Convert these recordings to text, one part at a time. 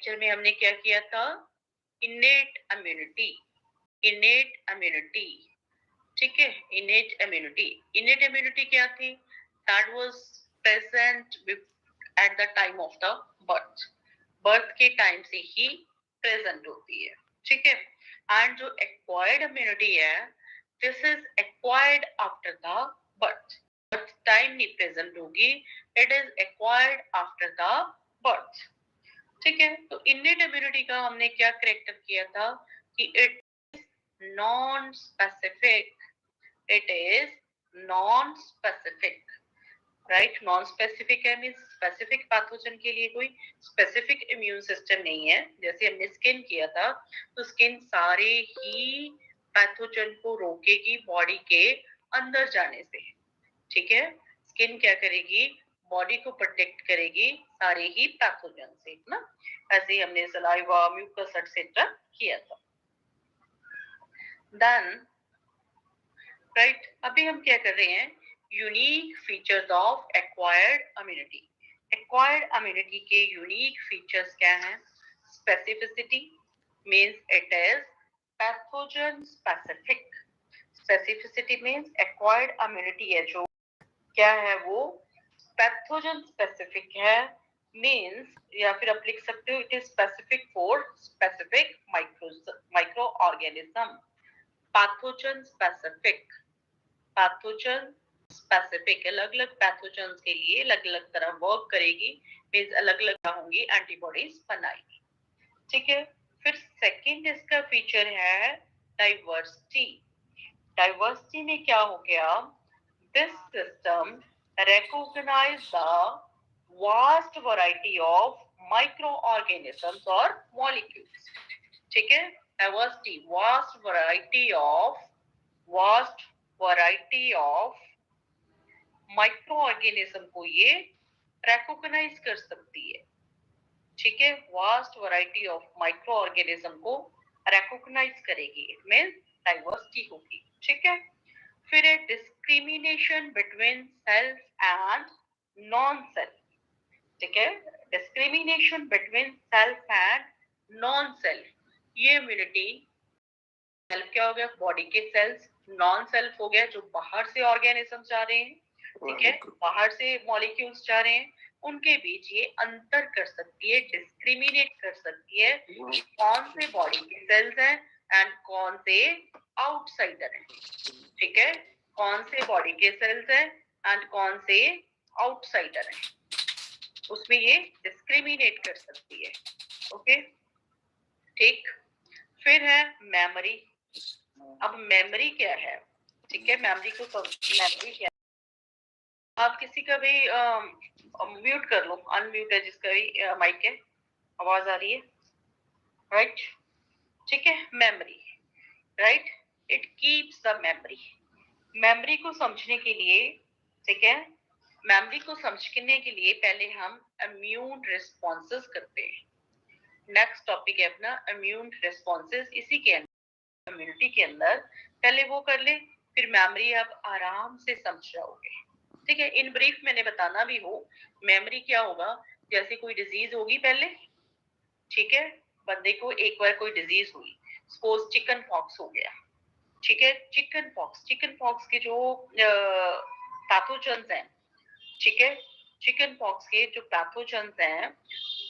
Lecture में हमने क्या किया था? इनेट इम्यूनिटी, इनेट इम्यूनिटी, ठीक है। इनेट इम्यूनिटी, इनेट इम्यूनिटी क्या थी? That was present at the time of the birth, birth के टाइम से ही प्रेजेंट होती है, ठीक है। एंड जो एक्वायर्ड इम्यूनिटी है, this is acquired after the birth, birth time नहीं प्रेजेंट होगी, it is acquired after the birth, ठीक है। तो इनेट इम्यूनिटी का हमने क्या करेक्टर किया था कि it non specific, it is non-specific, right? Non-specific है मीन्स स्पेसिफिक पैथोजन के लिए कोई स्पेसिफिक इम्यून सिस्टम नहीं है। जैसे हमने स्किन किया था, तो स्किन सारे ही पैथोजन को रोकेगी बॉडी के अंदर जाने से, ठीक है। स्किन क्या करेगी? बॉडी को प्रोटेक्ट करेगी सारे ही पैथोजन से, ना। ऐसे ही हमने सलाइवा, म्यूकस एक्सेट्रा किया था। देन राइट, अभी हम क्या कर रहे हैं? Unique features of acquired immunity. Acquired immunity के यूनिक फीचर्स क्या हैं? Specificity means it is pathogen specific. Specificity means acquired immunity है जो क्या है, वो पैथोजन स्पेसिफिक है, मींस या फिर आप लिख सकते हो it is specific for specific micro organism. Pathogen specific, pathogen specific, अलग अलग पैथोजन के लिए अलग अलग तरह वर्क करेगी, मींस अलग अलग होंगी, एंटीबॉडीज बनाएगी, ठीक है। फिर सेकंड इसका फीचर है डाइवर्सिटी। डाइवर्सिटी में क्या हो गया? This system recognise the vast variety of micro organisms और मॉलिक्यूल्स, ठीक है। Diversity, vast variety of micro organism को ये रिकॉग्नाइज कर सकती है, ठीक है। Vast variety of micro organism को रिकॉग्नाइज करेगी, इट मींस डाइवर्सिटी होगी, ठीक है। फिर है discrimination between self and non self, ठीक है। Discrimination between self and non self, ये इम्यूनिटी, सेल्फ क्या हो गया? बॉडी के सेल्स, नॉन सेल्फ हो गया जो बाहर से ऑर्गेनिज्म जा रहे हैं, ठीक है, बाहर से मॉलिक्यूल्स जा रहे हैं, उनके बीच ये अंतर कर सकती है, डिस्क्रिमिनेट कर सकती है कि कौन से बॉडी के सेल्स हैं एंड कौन से आउटसाइडर हैं, ठीक है। कौन से बॉडी के सेल्स हैं एंड कौन से आउटसाइडर हैं, उसमें ये डिस्क्रिमिनेट कर सकती है, ओके, ठीक। फिर है मेमोरी। अब मेमोरी क्या है? ठीक है, मेमोरी को मेमोरी क्या है? आप किसी का भी म्यूट कर लो, अनम्यूट है जिसका भी माइक है, आवाज आ रही है, राइट, ठीक है। Memory, right, it keeps the memory. Memory को समझने के लिए, ठीक है, मेमोरी को समझने के लिए पहले हम इम्यून रिस्पॉन्सेस करते हैं। नेक्स्ट टॉपिक है अपना इम्यून रिस्पॉन्सेस, इसी के अंदर इम्यूनिटी के अंदर पहले वो कर ले, फिर मेमोरी आप आराम से समझ जाओगे, ठीक है। इन ब्रीफ मैंने बताना भी हो, मेमोरी क्या होगा? जैसे कोई डिजीज होगी पहले, ठीक है, बंदे को एक बार कोई डिजीज हुई, सपोज चिकन पॉक्स हो गया, ठीक है। चिकन पॉक्स के जो पैथोजेंस हैं, ठीक है, चिकन पॉक्स के जो पैथोजेंस हैं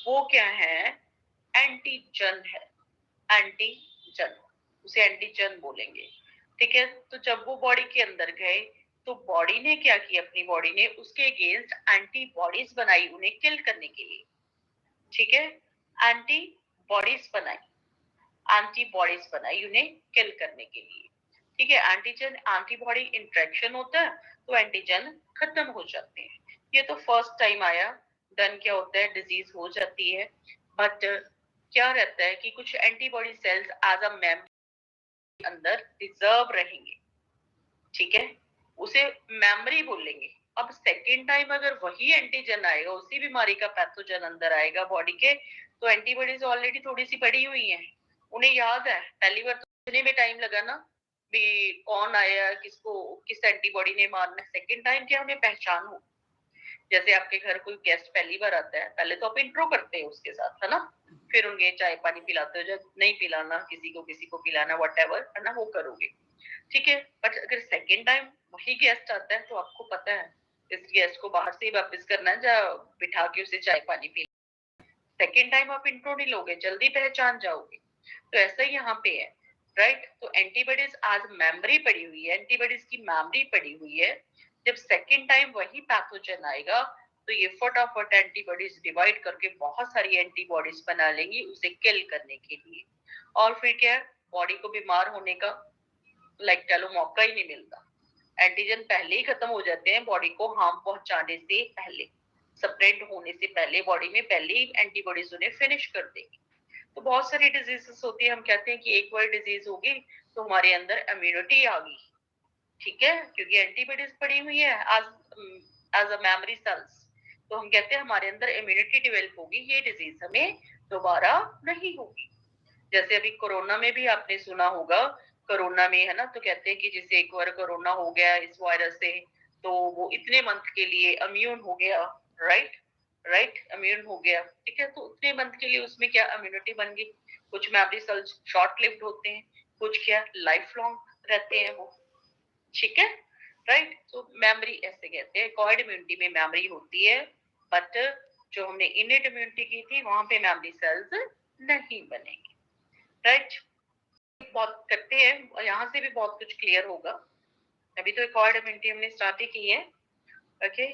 वो क्या है? एंटीजन है, एंटीजन, उसे एंटीजन बोलेंगे, ठीक है। तो जब वो बॉडी के अंदर गए तो बॉडी ने क्या किया? अपनी बॉडी ने उसके अगेंस्ट एंटीबॉडीज बनाई उन्हें किल करने के लिए, ठीक है। एंटीबॉडीज बनाई उन्हें किल करने के लिए, ठीक है। एंटीजन एंटीबॉडी इंटरेक्शन होता है तो एंटीजन खत्म हो जाते हैं। ये तो फर्स्ट टाइम आया, देन क्या होता है? डिजीज हो जाती है, बट क्या रहता है कि कुछ antibody cells as a memory अंदर रिजर्व रहेंगे, ठीक है, उसे मेमोरी बोलेंगे। अब सेकेंड टाइम अगर वही एंटीजन आएगा, उसी बीमारी का पैथोजन अंदर आएगा बॉडी के, तो एंटीबॉडीज ऑलरेडी थोड़ी सी पड़ी हुई हैं, उन्हें याद है, पहली बार तो में टाइम लगा ना भी कौन आया, किसको किस एंटीबॉडी ने मारना है, सेकेंड टाइम क्या उन्हें पहचान हो, जैसे आपके घर कोई गेस्ट पहली बार आता है, पहले तो आप इंट्रो करते हैं उसके साथ, है ना, फिर उन्हें चाय पानी पिलाते हो, जब नहीं पिलाना किसी को पिलाना व्हाटएवर, है ना, वो करोगे, ठीक है। बट अगर सेकेंड टाइम वही गेस्ट आता है तो आपको पता है इस गेस्ट को बाहर से ही वापस करना है, या बिठा के उसे चाय पानी पिला। सेकेंड टाइम आप इंट्रो नहीं लोगे, जल्दी पहचान जाओगे। तो ऐसा ही यहाँ पे है, राइट। तो एंटीबॉडीज आज मेमोरी पड़ी हुई है, एंटीबॉडीज की मेमोरी पड़ी हुई है। जब सेकेंड टाइम वही पैथोजन आएगा तो ये फटाफट एंटीबॉडीज डिवाइड करके बहुत सारी एंटीबॉडीज बना लेंगी उसे किल करने के लिए। और फिर क्या है, बॉडी को बीमार होने का चलो मौका ही नहीं मिलता। एंटीजन पहले ही खत्म हो जाते हैं बॉडी को हार्म पहुंचाने से पहले, स्प्रेड होने से पहले बॉडी में पहले ही एंटीबॉडीज उन्हें फिनिश कर देंगी। तो बहुत सारी डिजीजेस होती है, हम कहते हैं कि एक बार डिजीज होगी तो हमारे अंदर इम्यूनिटी आ गई, ठीक है, क्योंकि एंटीबॉडीज पड़ी हुई है एज अ मेमोरी सेल्स। तो हम कहते हैं हमारे अंदर इम्यूनिटी डेवलप होगी, ये डिजीज हमें दोबारा नहीं होगी। जैसे अभी कोरोना में भी आपने सुना होगा, कोरोना में, है ना, तो कहते हैं कि जैसे एक बार कोरोना हो गया इस वायरस से तो वो इतने मंथ के लिए इम्यून हो गया, राइट, इम्यून हो गया, ठीक है। तो उतने मंथ के लिए उसमें क्या इम्यूनिटी बन गई। कुछ मेमोरी सेल्स शॉर्ट लिव्ड होते हैं, कुछ क्या लाइफ लॉन्ग रहते हैं वो, ठीक है, राइट। तो मेमोरी ऐसे कहते हैं, एक्वायर्ड इम्यूनिटी में मेमोरी होती है, बट जो हमने इनेट इम्यूनिटी की थी वहां पे मेमोरी सेल्स नहीं बनेगी, राइट। बहुत करते हैं और यहाँ से भी बहुत कुछ क्लियर होगा। अभी तो एक्वायर्ड इम्यूनिटी हमने स्टार्ट ही की है, ओके,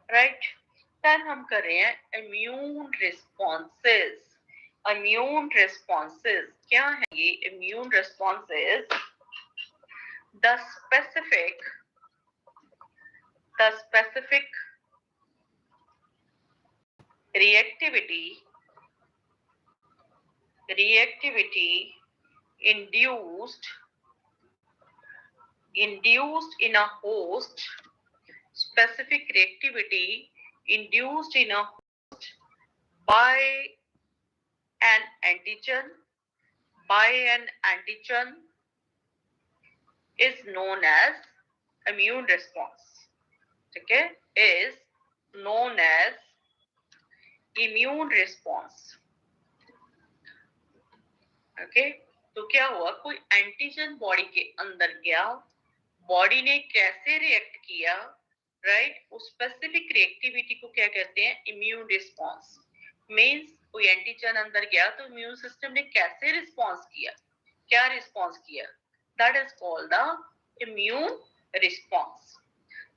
राइट। देन हम कर रहे हैं इम्यून रिस्पॉन्सेस। इम्यून रिस्पॉन्सेस क्या है ये immune responses? The specific reactivity induced in a host, specific reactivity induced in a host by an antigen is known as immune response, ठीक है, is known as immune response, okay. तो क्या हुआ, कोई antigen body के अंदर गया, body ने कैसे रिएक्ट किया, राइट, उस स्पेसिफिक रिएक्टिविटी को क्या कहते हैं, इम्यून रिस्पॉन्स। मींस कोई एंटीजन अंदर गया तो इम्यून सिस्टम ने कैसे रिस्पॉन्स किया, क्या रिस्पॉन्स किया, that is called the immune response.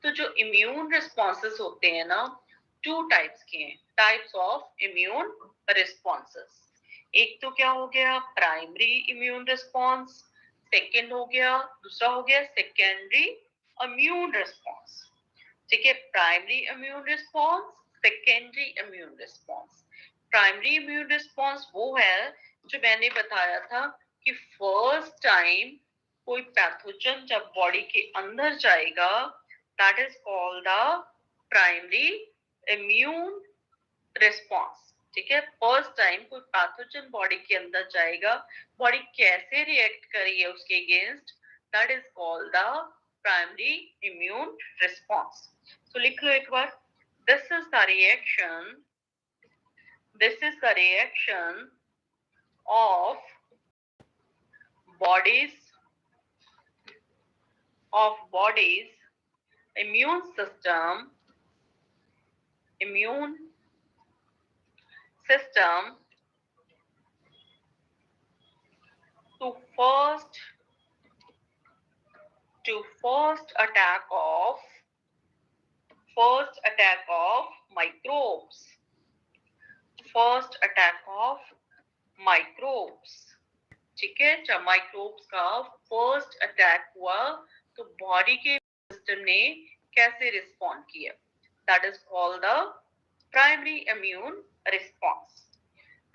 तो जो इम्यून रिस्पॉन्सेस होते हैं ना, टू टाइप्स के हैं, टाइप्स ऑफ इम्यून रिस्पॉन्सेस। एक तो क्या हो गया प्राइमरी इम्यून रिस्पॉन्स, सेकेंड हो गया, दूसरा हो गया सेकेंडरी इम्यून रिस्पॉन्स, ठीक है। Primary immune response, secondary immune response. Primary immune response वो है जो मैंने बताया था कि फर्स्ट टाइम कोई पैथोजन जब बॉडी के अंदर जाएगा, that is called the primary immune response, ठीक है। फर्स्ट टाइम कोई पैथोजन बॉडी के अंदर जाएगा, बॉडी कैसे रिएक्ट करी है उसके against, that is called the primary immune response. तो लिख लो एक बार, this is the reaction of bodies immune system to first attack of microbes, ठीक है। जब माइक्रोब्स का फर्स्ट अटैक हुआ तो बॉडी के सिस्टम ने कैसे रिस्पॉन्ड किया, that is called the primary immune response,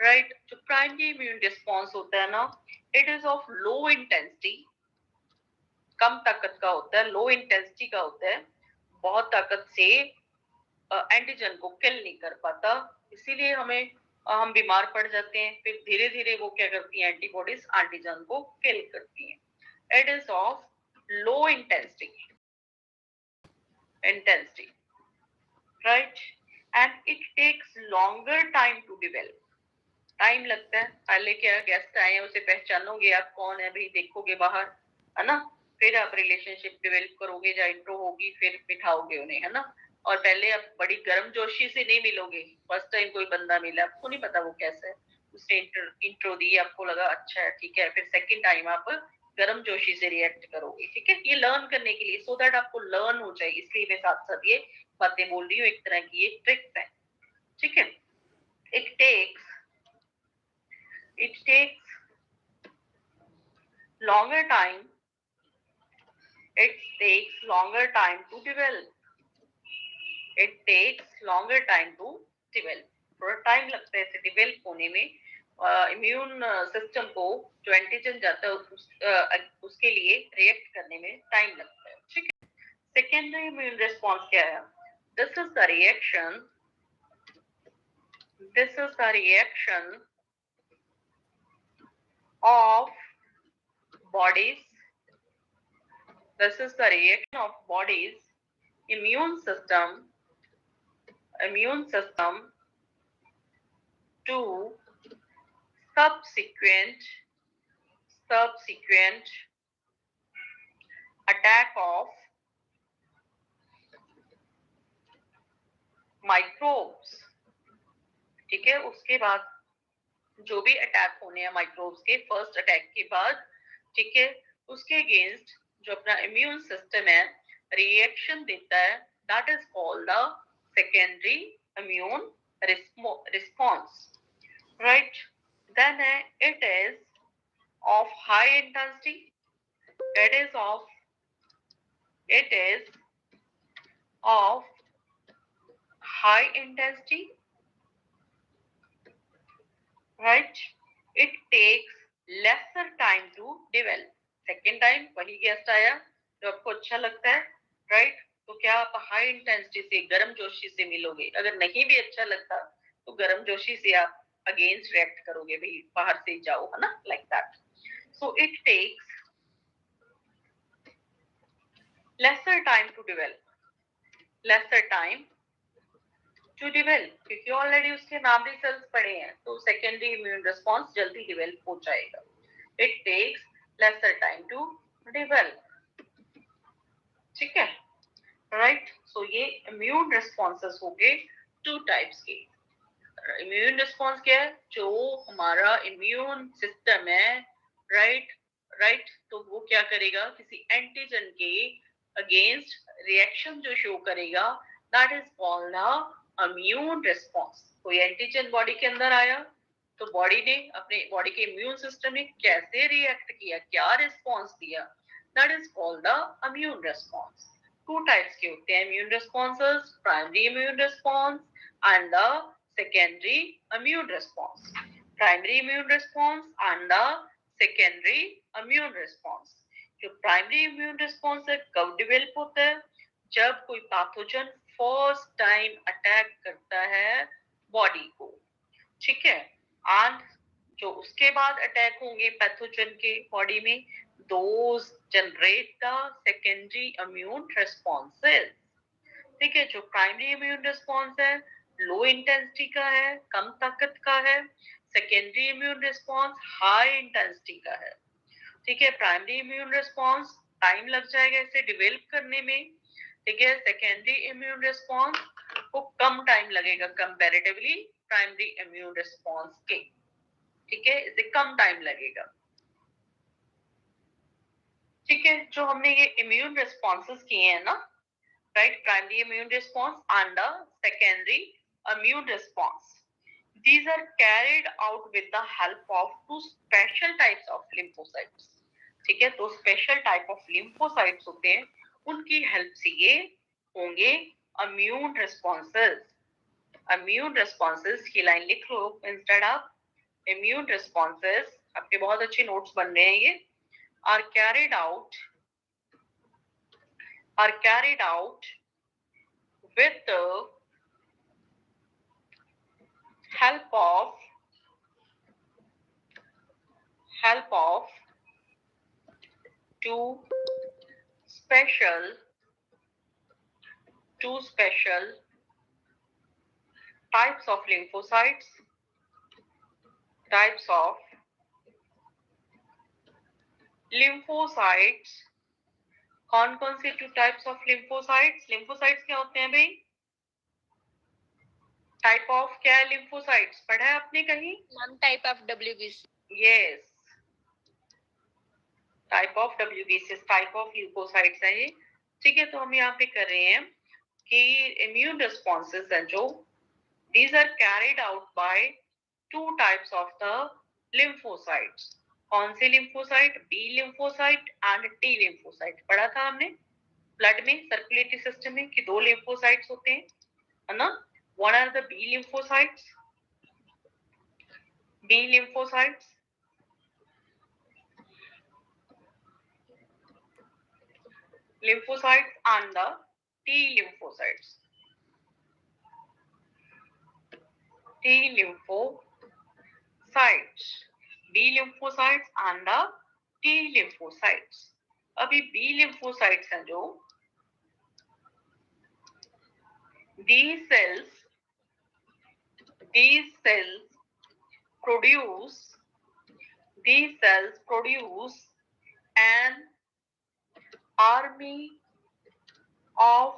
right. जो प्राइमरी इम्यून रिस्पॉन्स होता है ना, it is of low intensity, कम ताकत का होता है, लो इंटेंसिटी का होता है, बहुत ताकत से एंटीजन को किल नहीं कर पाता, इसीलिए हम बीमार पड़ जाते हैं। फिर धीरे धीरे वो क्या करती है, एंटीबॉडीज एंटीजन को किल करती हैं। It is of low intensity, right? And it takes longer time to develop. Time लगता है, पहले क्या गेस्ट आए हैं उसे पहचानोगे आप कौन है भाई, देखोगे बाहर, है ना, फिर आप रिलेशनशिप डेवलप करोगे, जहाँ इंट्रो होगी फिर बिठाओगे उन्हें, है ना। और पहले आप बड़ी गर्म जोशी से नहीं मिलोगे, फर्स्ट टाइम कोई बंदा मिला आपको नहीं पता वो कैसा है, उसने इंट्रो दी, आपको लगा अच्छा है ठीक है, फिर सेकंड टाइम आप गर्म जोशी से रिएक्ट करोगे, ठीक है। ये लर्न करने के लिए, सो दैट आपको लर्न हो जाए, इसलिए मैं साथ साथ ये बातें बोल रही हूँ, एक तरह की ये ट्रिक्स है, ठीक है। It takes longer time. It takes longer time to develop. It takes longer time to develop. थोड़ा टाइम लगता है इसे डिवेल्प होने में, इम्यून सिस्टम को जो एंटीजन जाता है उसके लिए रिएक्ट करने में टाइम लगता है, ठीक है। सेकेंडरी इम्यून रिस्पॉन्स क्या है? This is the reaction of bodies. This is the reaction of body's immune system to subsequent attack of microbes, ठीक है। उसके बाद जो भी अटैक होने हैं माइक्रोब्स के, फर्स्ट अटैक के बाद, ठीक है, उसके अगेंस्ट जो अपना इम्यून सिस्टम है रिएक्शन देता है, that is called the secondary immune response, right. Then it is of high intensity, it is of high intensity, right? It takes lesser time to develop. Second time वही guest आया जो आपको अच्छा लगता है, राइट, तो क्या आप हाई इंटेंसिटी से गर्म जोशी से मिलोगे? अगर नहीं भी अच्छा लगता तो गर्म जोशी से आप अगेंस्ट रिएक्ट करोगे, भाई बाहर से जाओ, है ना, like that. So it takes lesser time to develop, क्योंकि ऑलरेडी उसके मेमोरी सेल्स पड़े हैं, तो सेकेंडरी इम्यून रिस्पॉन्स जल्दी डेवलप हो जाएगा। It takes lesser time to develop, ठीक है, राइट। सो ये इम्यून रिस्पॉन्सेस हो गए टू टाइप्स के। इम्यून रिस्पॉन्स क्या है? जो हमारा इम्यून सिस्टम है, राइट, तो वो क्या करेगा, किसी एंटीजन के अगेंस्ट रिएक्शन जो शो करेगा, that is called the immune response. कोई एंटीजन बॉडी के अंदर आया तो बॉडी ने, अपने बॉडी के इम्यून सिस्टम ने कैसे रिएक्ट किया, क्या रिस्पॉन्स दिया, that is called the immune response. To types के होते हैं immune responses, primary immune response and the secondary immune response. Primary immune response and the secondary immune response. जो प्राइमरी इम्यून रिस्पॉन्स है कब develop होता है? जब कोई पैथोजन फर्स्ट टाइम अटैक करता है बॉडी को, ठीक है, एंड जो उसके बाद अटैक होंगे पैथोजन के बॉडी में, those generate the secondary immune responses, ठीक है। जो प्राइमरी इम्यून रिस्पॉन्स है लो इंटेंसिटी का है, कम ताकत का है, secondary immune response high intensity का है, ठीक है। प्राइमरी इम्यून रिस्पॉन्स टाइम लग जाएगा इसे डेवलप करने में, ठीक है। सेकेंडरी इम्यून रिस्पॉन्स को कम टाइम लगेगा कंपैरेटिवली प्राइमरी इम्यून रिस्पॉन्स के, ठीक है, इसे कम टाइम लगेगा, ठीक है। जो हमने ये इम्यून रिस्पॉन्सेस किए हैं ना, right, primary immune response and the secondary immune response, these are carried out with the help of two special types of lymphocytes, ठीक है। तो स्पेशल टाइप ऑफ lymphocytes होते हैं, उनकी हेल्प से ये होंगे इम्यून रिस्पॉन्सेस। इम्यून रिस्पॉन्सेस की लाइन लिख लो इंस्टेड ऑफ इम्यून रिस्पॉन्सेस, आपके बहुत अच्छे नोट्स बन रहे हैं ये। Are carried out with the help of two special types of lymphocytes, कौन कौन से 2 टाइप्स ऑफ लिम्फोसाइट्स? लिम्फोसाइट्स क्या होते हैं भाई? टाइप ऑफ क्या है लिम्फोसाइट्स? पढ़ा है आपने कहीं? One type of WBC. Yes, type of WBC, type of leukocytes है ये। ठीक है, तो हम यहाँ पे कर रहे हैं कि इम्यून रिस्पॉन्सेस हैं जो, these are carried out by 2 types of the lymphocytes. कौन से lymphocyte? B lymphocyte and T lymphocyte. पढ़ा था हमने ब्लड में, सर्कुलेटरी सिस्टम में कि 2 लिम्फोसाइट्स होते हैं, है ना? What are the B lymphocytes? B lymphocytes and the T lymphocytes. T lymphocytes, B lymphocytes and the T lymphocytes. अभी B lymphocytes हैं जो, these cells produce an army of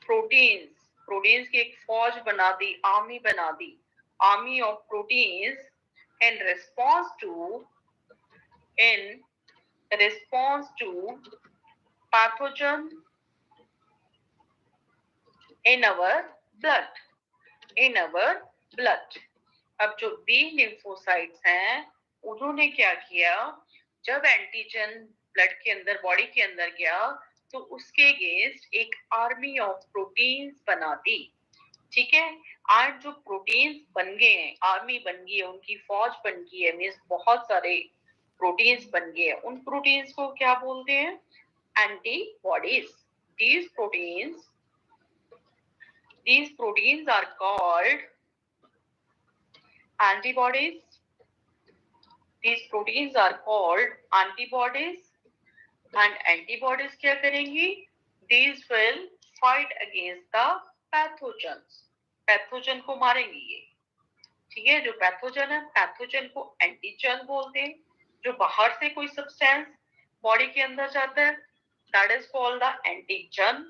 proteins की एक फौज बना दी, आर्मी बना दी, army of proteins in response to pathogen in our blood. अब जो बी लिम्फोसाइट्स हैं उन्होंने क्या किया, जब एंटीजन ब्लड के अंदर, बॉडी के अंदर गया तो उसके अगेंस्ट एक आर्मी ऑफ प्रोटीन्स बना दी। ठीक है, आज जो प्रोटीन्स बन गए हैं, आर्मी बन गई है, उनकी फौज बन गई है, मींस बहुत सारे प्रोटीन्स बन गए हैं। उन प्रोटीन्स को क्या बोलते हैं? Antibodies. These proteins are called antibodies. And antibodies क्या करेंगी? These will fight against the pathogens. Pathogen को मारेंगी ये। ठीक है, जो पैथोजन है, पैथोजन को एंटीजन बोलते हैं। जो बाहर से कोई सब्सटेंस बॉडी के अंदर जाता है, that is called the antigen.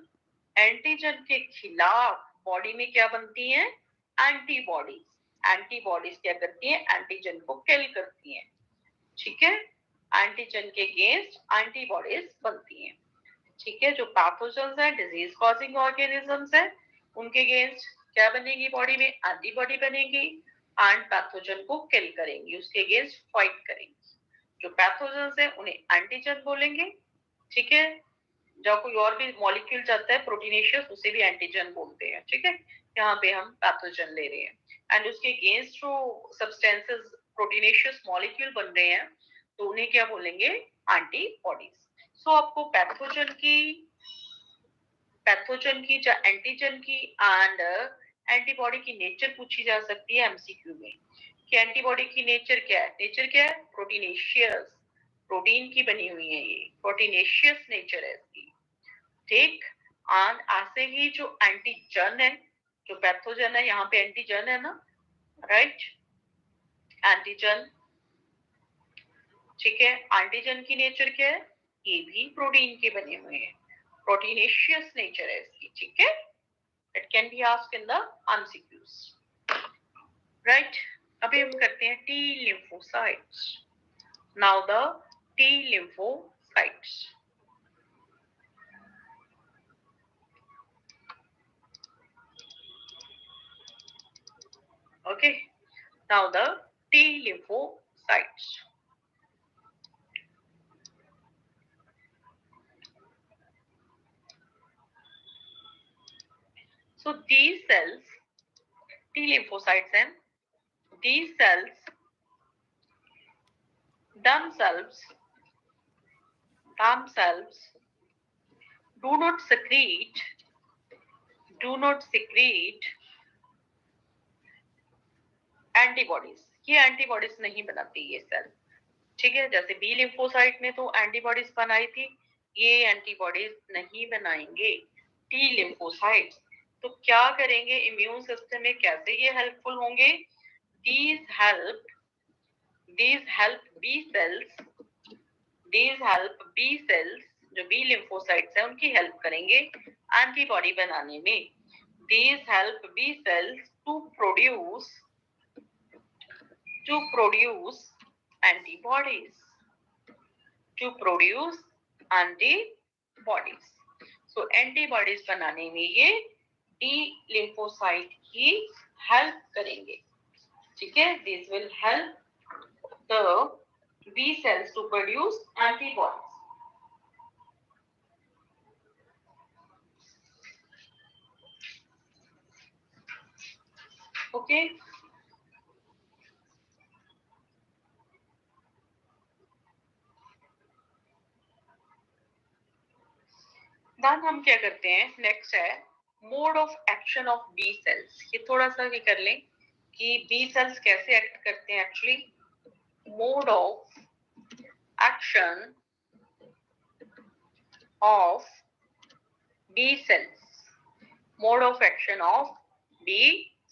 Antigen के खिलाफ बॉडी में क्या बनती हैं? एंटीबॉडीज क्या करती हैं? एंटीजन को किल करती हैं। ठीक है, एंटीजन के अगेंस्ट एंटीबॉडीज बनती हैं। ठीक है, जो पैथोजेंस हैं, डिजीज कॉजिंग ऑर्गेनिजम्स हैं, उनके अगेंस्ट क्या बनेगी? बॉडी में एंटीबॉडी बनेगी एंड पैथोजन को किल करेंगी, उसके अगेंस्ट फाइट करेंगी। जो पैथोजेंस हैं उन्हें एंटीजन बोलेंगे। ठीक है, जब कोई और भी मॉलिक्यूल जाता है प्रोटीनेशियस, उसे भी एंटीजन बोलते हैं। ठीक है, यहाँ पे हम पैथोजन ले रहे हैं एंड उसके अगेंस्ट जो सब्सटेंसेस प्रोटीनेशियस मॉलिक्यूल बन रहे हैं तो उन्हें क्या बोलेंगे? एंटीबॉडीज। सो आपको पैथोजन की या एंटीजन की एंड एंटीबॉडी की नेचर पूछी जा सकती है एमसीक्यू में कि एंटीबॉडी की नेचर क्या है? प्रोटीनेशियस, प्रोटीन की बनी हुई है, ये प्रोटीनेशियस नेचर है इसकी। ठीक, एंड ऐसे ही जो एंटीजन है, जो पैथोजन है, यहाँ पे एंटीजन है ना, राइट? एंटीजन, ठीक है, एंटीजन की नेचर क्या है? ये भी प्रोटीन के बने हुए हैं, प्रोटीनेशियस नेचर है इसकी। ठीक है, it can be asked in the MCQs, right? अभी हम करते हैं T lymphocytes. Now the T lymphocytes, okay, now the T lymphocytes. So these cells, T lymphocytes, and these cells themselves do not secrete antibodies. ये antibodies नहीं बनाती ये cell. ठीक है, जैसे बी लिम्फोसाइट ने तो एंटीबॉडीज बनाई थी, ये एंटीबॉडीज नहीं बनाएंगे टी लिम्फोसाइट्स। तो क्या करेंगे इम्यून सिस्टम में, कैसे ये हेल्पफुल होंगे? these help बी सेल्स जो बी लिम्फोसाइट्स है उनकी हेल्प करेंगे एंटीबॉडी बनाने में। these help B cells to produce antibodies. So antibodies बनाने में ये टी लिम्फोसाइट की हेल्प करेंगे। ठीक है, this will help the B cells to produce antibodies. Okay. Then हम क्या करते हैं, नेक्स्ट है mode of action of B cells. ये थोड़ा सा ये कर लें कि बी सेल्स कैसे एक्ट करते हैं actually. Mode of action of B cells, mode of action of B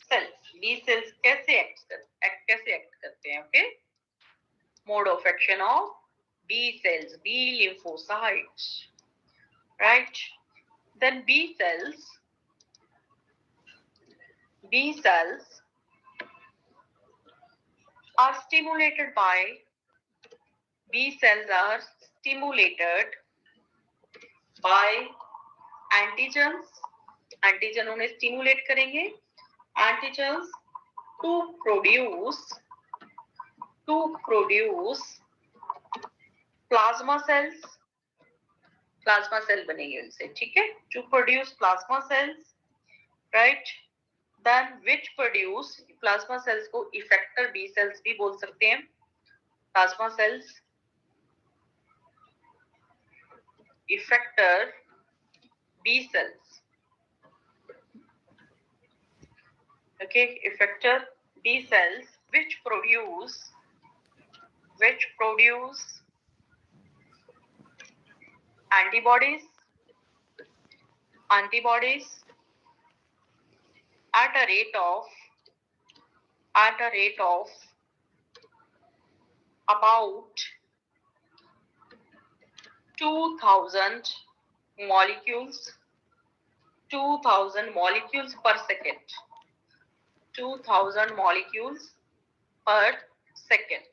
cells. B cells कैसे एक्ट करते हैं। Okay, mode of action of B cells, B lymphocytes, right? Then B cells are stimulated by antigens. Antigen उन्हें stimulate करेंगे, antigens to produce plasma cells. Plasma cell बनेंगे उनसे, ठीक है, to produce plasma cells, right. Then which produce, plasma cells को effector B cells भी बोल सकते हैं। Plasma cells effector B cells, okay, effector B cells which produce antibodies at a rate of about 2000 molecules per second, 2000 molecules per second,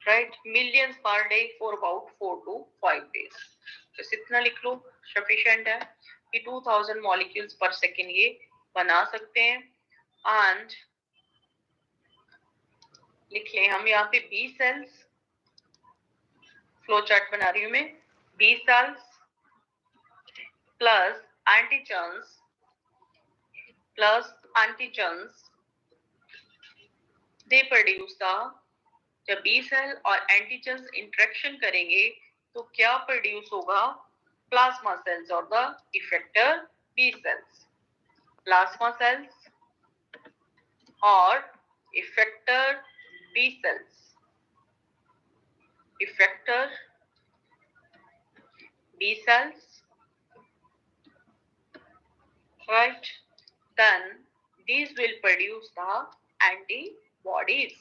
right? Millions per day for about 4 to 5 days. तो इतना लिख लो, sufficient है कि 2000 molecules per second ये बना सकते हैं। And लिख लें हम यहाँ पे बी सेल्स, फ्लो चार्ट बना रही हूँ मैं, B cells plus antigens they produce the, जब बी सेल और एंटीजेंस इंटरेक्शन करेंगे तो क्या प्रोड्यूस होगा? प्लाज्मा सेल्स और the effector B cells. Plasma cells और effector B cells, effector B cells, right? Then these will produce the antibodies.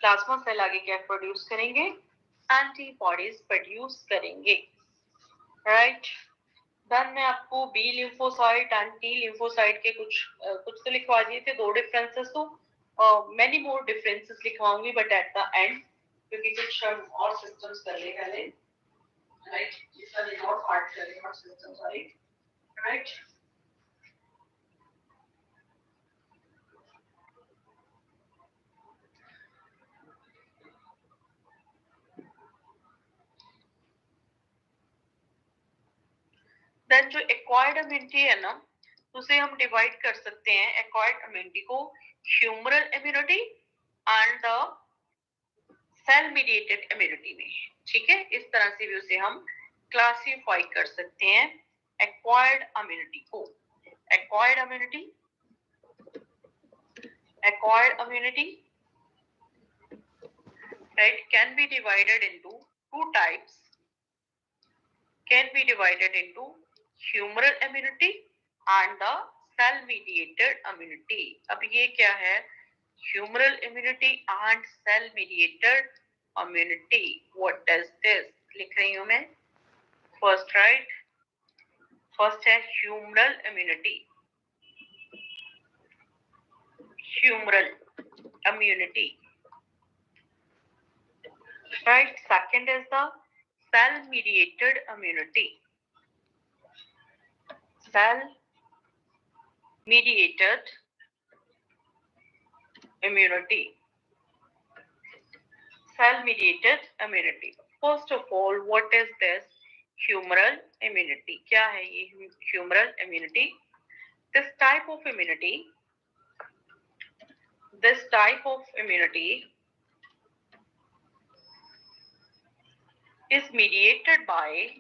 Plasma cell आगे क्या प्रोड्यूस करेंगे? एंटीबॉडीज प्रोड्यूस करेंगे, राइट। देन मैं आपको B lymphocyte and T lymphocyte के कुछ तो लिखवा दिए थे, 2 डिफरेंसेस, तो मेनी मोर डिफरेंसेस लिखवाऊंगी बट एट द एंड, क्योंकि कुछ और सिस्टम्स कर ले पहले, राइट, इसका और पार्ट करेंगे और सिस्टम सॉरी, राइट। देन जो एक्वायर्ड इम्यूनिटी है ना, उसे हम डिवाइड कर सकते हैं एक्वायर्ड इम्यूनिटी को humoral immunity and the cell mediated immunity में, ठीक है। इस तरह से भी उसे हम क्लासिफाई कर सकते हैं एक्वायर्ड इम्यूनिटी को। Acquired immunity Acquired immunity, right, can be divided into two types. Can be divided into humoral immunity and the cell mediated immunity. अब ये क्या है? Humoral immunity and cell mediated immunity. What does this? लिख रही हूं मैं. First, right? First है humoral immunity. Humoral immunity. Right. Second is the cell mediated immunity. Cell mediated immunity. Cell mediated immunity. First of all, what is this humoral immunity? क्या है ये humoral immunity? This type of immunity is mediated by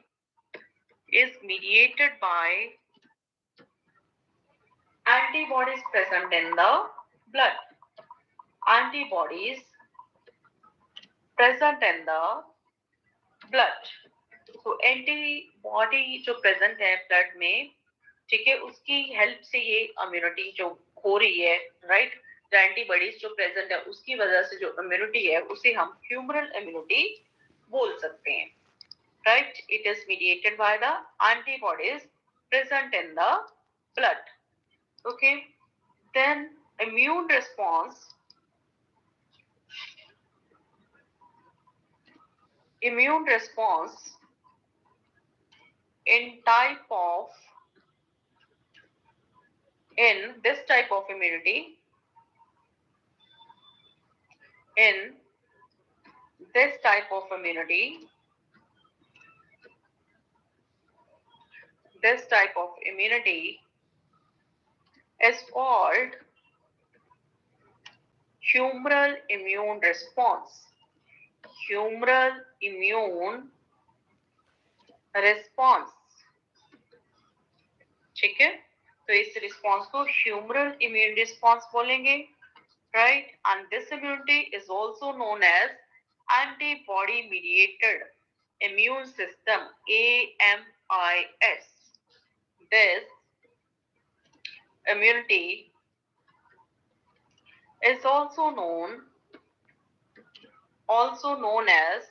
antibodies present in the blood. Antibodies present in the blood. तो antibody जो present है blood में, ठीक है, उसकी हेल्प से ये इम्यूनिटी जो हो रही है, राइट, जो एंटीबॉडीज जो प्रेजेंट है उसकी वजह से जो इम्यूनिटी है उसे हम ह्यूमरल इम्यूनिटी बोल सकते हैं, right. It is mediated by the antibodies present in the blood. Okay, then immune response in this type of immunity, is called humoral immune response. ठीक है, तो इस रिस्पॉन्स को ह्यूमरल इम्यून रिस्पॉन्स बोलेंगे, right. And this immunity is also known as antibody mediated immune system, AMIS. This immunity is also known as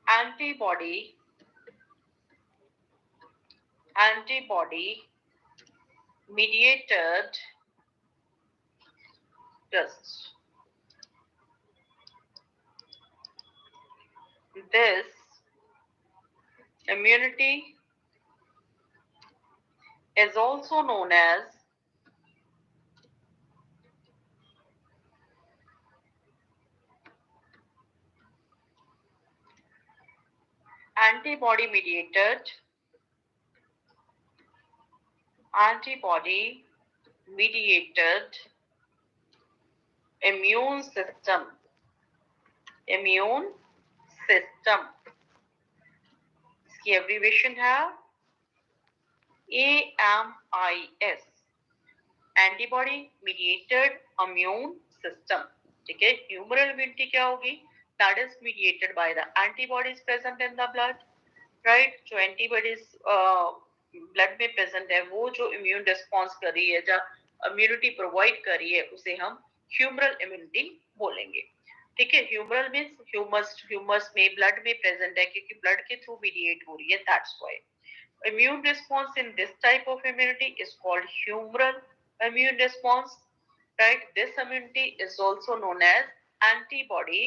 antibody mediated this immunity is also known as antibody mediated immune system. इसकी abbreviation है AMIS, antibody mediated immune system. ठीक है, humoral immunity क्या होगी? That is mediated by the antibodies present in the blood, right. जो antibodies blood में present है वो जो इम्यून रिस्पॉन्स कर रही है, जो इम्यूनिटी प्रोवाइड कर रही है, उसे हम ह्यूमरल इम्यूनिटी बोलेंगे. ठीक है, ह्यूमरल मींस ह्यूमस में ब्लड में प्रेजेंट है क्योंकि ब्लड के थ्रू मीडिएट हो रही है, that's why. Immune response in this type of immunity is called humoral immune response, right. This immunity is also known as antibody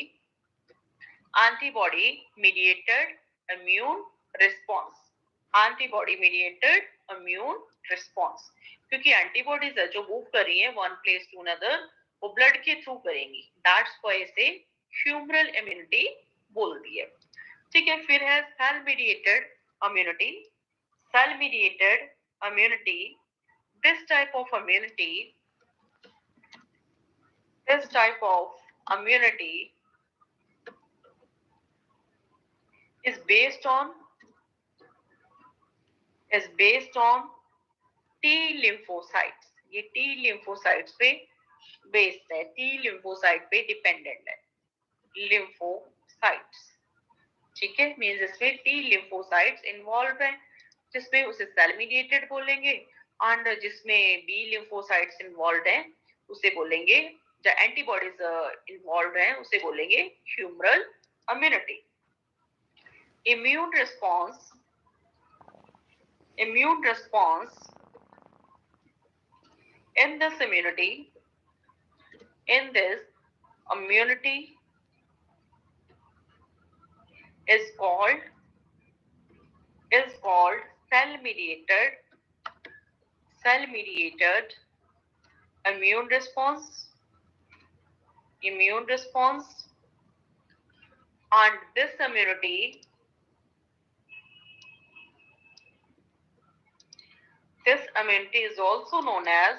mediated immune response. क्योंकि antibodies है जो मूव कर रही है वन प्लेस टू अनदर, वो blood के through करेंगी, that's why इसे ह्यूमरल इम्यूनिटी बोल दी है. ठीक है, फिर है cell mediated immunity. This type of immunity is based on T lymphocytes. ये टी लिम्फोसाइट्स पे बेस्ड है, टी लिम्फोसाइट पे डिपेंडेंट है, लिम्फोसाइट्स। ठीक है, मींस इसमें टी लिम्फोसाइट्स इन्वॉल्व है, जिसमें उसे सेल मीडिएटेड बोलेंगे, एंड जिसमें बी लिम्फोसाइट्स इन्वॉल्व है उसे बोलेंगे, जो एंटीबॉडीज इन्वॉल्व है उसे बोलेंगे humoral immunity. Immune response in this immunity is called cell mediated immune response, and this immunity is also known as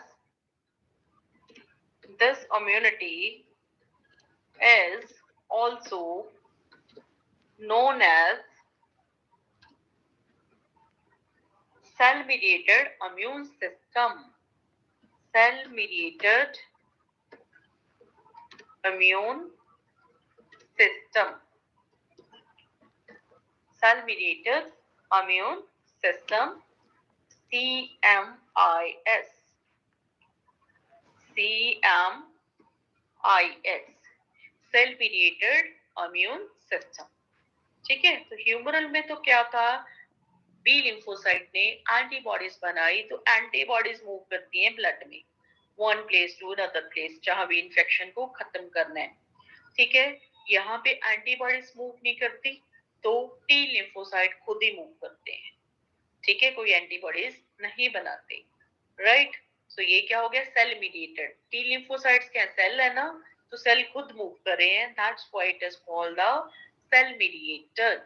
cell mediated immune system. Cell mediated immune system. Cell mediated immune system, CMIS. Cell mediated immune system. ठीक है, तो humoral में तो क्या था, B lymphocyte ने antibodies बनाई, तो एंटीबॉडीज मूव करती हैं ब्लड में, one place to other place, जहां भी इन्फेक्शन को खत्म करना है। ठीक है, यहाँ पे एंटीबॉडीज मूव नहीं करती, तो टी लिम्फोसाइट खुद ही मूव करते हैं। ठीक है, कोई एंटीबॉडीज नहीं बनाते, राइट। तो ये क्या हो गया, सेल मीडिएटेड। टी लिम्फोसाइट्स क्या सेल है ना, तो सेल खुद मूव कर रहे हैं, that's why it is called the cell mediated.